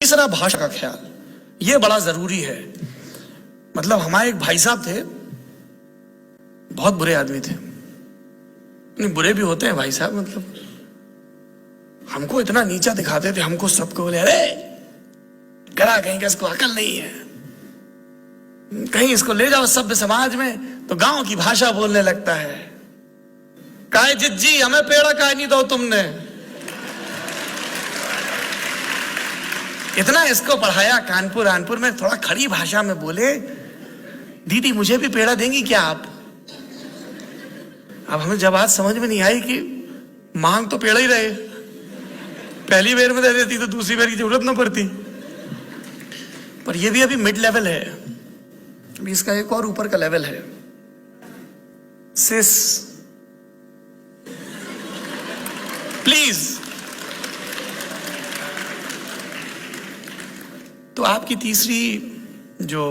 तीसरा, भाषा का ख्याल, ये बड़ा जरूरी है। मतलब हमारे एक भाई साहब थे, बहुत बुरे आदमी थे। नहीं, बुरे भी होते हैं भाई साहब, मतलब हमको इतना नीचा दिखाते थे, हमको सबको बोले अरे करा कहीं का, इसको अकल नहीं है, कहीं इसको ले जाओ सभ्य समाज में तो गांव की भाषा बोलने लगता है। काहे जिज्जी, हमें पेड़ा काहे नहीं दो तुमने। इतना इसको पढ़ाया कानपुर आनपुर में, थोड़ा खड़ी भाषा में बोले, दीदी मुझे भी पेड़ा देंगी क्या आप। अब हमें जब बात समझ में नहीं आई कि मांग तो पेड़ा ही रहे, पहली बार में दे देती तो दूसरी बार की जरूरत ना पड़ती। पर ये भी अभी मिड लेवल है, अभी इसका एक और ऊपर का लेवल है। सिस प्लीज। तो आपकी तीसरी जो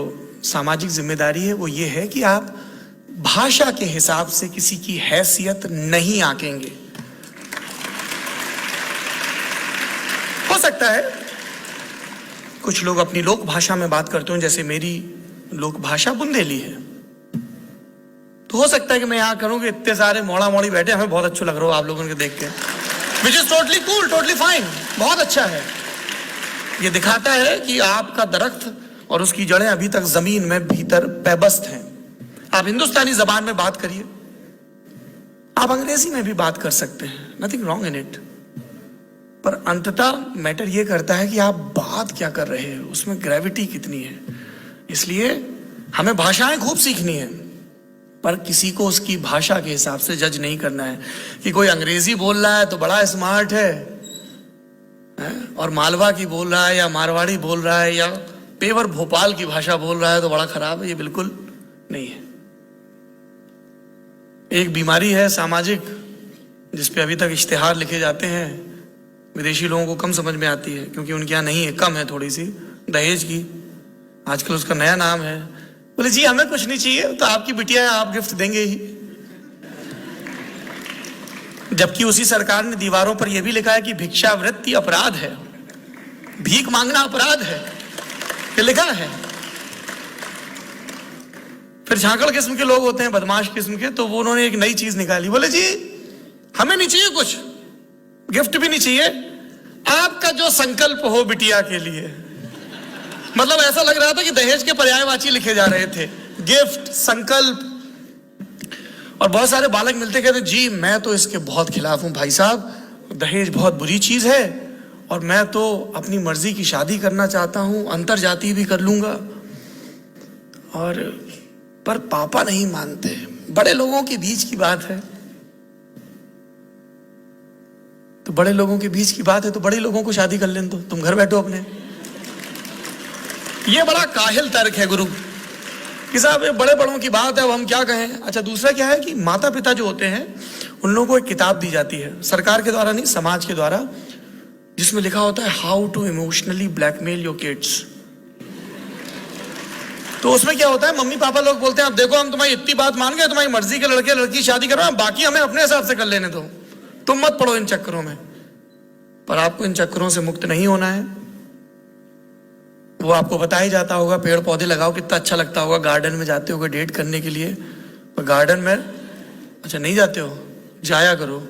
सामाजिक जिम्मेदारी है वो ये है कि आप भाषा के हिसाब से किसी की हैसियत नहीं आंकेंगे। हो सकता है कुछ लोग अपनी लोक भाषा में बात करते हो, जैसे मेरी लोक भाषा बुंदेली है, तो हो सकता है कि मैं यहां करूं कि इतने सारे मोड़ा मोड़ी बैठे, हमें बहुत अच्छा लग रहा हो आप लोगों को देख के, which is totally cool, totally fine, बहुत अच्छा है। ये दिखाता है कि आपका दरख्त और उसकी जड़ें अभी तक जमीन में भीतर पैबस्त हैं। आप हिंदुस्तानी जबान में बात करिए, आप अंग्रेजी में भी बात कर सकते हैं, नथिंग रॉन्ग इन इट। पर अंततः मैटर ये करता है कि आप बात क्या कर रहे हो, उसमें ग्रेविटी कितनी है। इसलिए हमें भाषाएं खूब सीखनी है, पर किसी को उसकी भाषा के हिसाब से जज नहीं करना है कि कोई अंग्रेजी बोल रहा है तो बड़ा स्मार्ट है, और मालवा की बोल रहा है या मारवाड़ी बोल रहा है या पेवर भोपाल की भाषा बोल रहा है तो बड़ा खराब है। ये बिल्कुल नहीं है। एक बीमारी है सामाजिक, जिसपे अभी तक इश्तिहार लिखे जाते हैं, विदेशी लोगों को कम समझ में आती है क्योंकि उनके यहाँ नहीं है, कम है थोड़ी सी, दहेज की। आजकल उसका नया नाम है, बोले जी हमें कुछ नहीं चाहिए, तो आपकी बिटिया है, आप गिफ्ट देंगे ही। जबकि उसी सरकार ने दीवारों पर यह भी लिखा है कि भिक्षावृत्ति अपराध है, भीख मांगना अपराध है, ये लिखा है। फिर झांकड़ किस्म के लोग होते हैं, बदमाश किस्म के, तो वो उन्होंने एक नई चीज निकाली, बोले जी हमें नहीं चाहिए कुछ, गिफ्ट भी नहीं चाहिए, आपका जो संकल्प हो बिटिया के लिए। मतलब ऐसा लग रहा था कि दहेज के पर्यायवाची लिखे जा रहे थे, गिफ्ट, संकल्प। और बहुत सारे बालक मिलते कहते जी मैं तो इसके बहुत खिलाफ हूं भाई साहब, दहेज बहुत बुरी चीज है और मैं तो अपनी मर्जी की शादी करना चाहता हूं, अंतर जाति भी कर लूंगा। और पर पापा नहीं मानते। बड़े लोगों के बीच की बात है, तो बड़े लोगों के बीच की बात है तो बड़े लोगों को शादी कर लें, तो तुम घर बैठो अपने। ये बड़ा काहिल तर्क है गुरु कि साहब ये बड़े बड़ों की बात है, अब हम क्या कहें। अच्छा, दूसरा क्या है कि माता पिता जो होते हैं उन लोगों को एक किताब दी जाती है, सरकार के द्वारा नहीं, समाज के द्वारा, जिसमें लिखा होता है how to emotionally blackmail your kids. तो उसमें क्या होता है, मम्मी पापा लोग बोलते हैं अब देखो हम तुम्हारी इतनी बात मान गए, तुम्हारी मर्जी के लड़के लड़की शादी करो, बाकी हमें अपने हिसाब से कर लेने दो, तुम मत पड़ो इन चक्करों में। पर आपको इन चक्करों से मुक्त नहीं होना है। वो आपको बता ही जाता होगा, पेड़ पौधे लगाओ, कितना अच्छा लगता होगा, गार्डन में जाते होगे डेट करने के लिए, पर गार्डन में अच्छा नहीं जाते हो, जाया करो,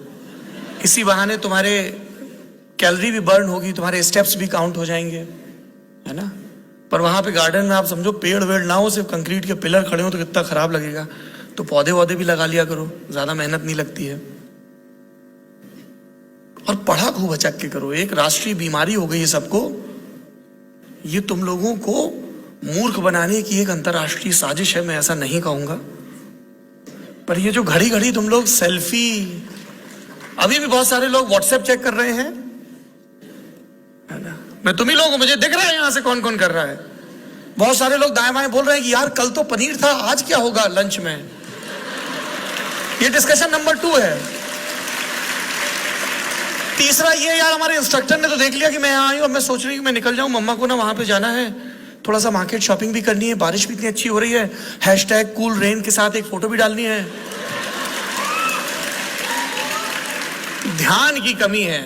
इसी बहाने तुम्हारे कैलोरी भी बर्न होगी, तुम्हारे स्टेप्स भी काउंट हो जाएंगे, है ना। पर वहां पे गार्डन में आप समझो पेड़ वेड़ ना हो, सिर्फ कंक्रीट के पिलर खड़े हो तो कितना खराब लगेगा। तो पौधे वौधे भी लगा लिया करो, ज्यादा मेहनत नहीं लगती है। और पढ़ा खूब अचक के करो। एक राष्ट्रीय बीमारी हो गई है सबको, ये तुम लोगों को मूर्ख बनाने की एक अंतरराष्ट्रीय साजिश है, मैं ऐसा नहीं कहूंगा। पर ये जो घड़ी घड़ी तुम लोग सेल्फी, अभी भी बहुत सारे लोग व्हाट्सएप चेक कर रहे हैं, है ना। मैं तुम ही लोगों को, मुझे दिख रहा है यहां से कौन कौन कर रहा है। बहुत सारे लोग दाएं बाएं बोल रहे हैं कि यार कल तो पनीर था, आज क्या होगा लंच में। ये डिस्कशन नंबर 2 है। तीसरा ये, यार हमारे इंस्ट्रक्टर ने तो देख लिया कि मैं यहाँ आई हूँ, अब मैं सोच रही हूँ मैं निकल जाऊँ, मम्मा को ना वहां पे जाना है, थोड़ा सा मार्केट शॉपिंग भी करनी है, बारिश भी इतनी अच्छी हो रही है, हैशटैग कूल रेन के साथ एक फोटो भी डालनी है। ध्यान की कमी है।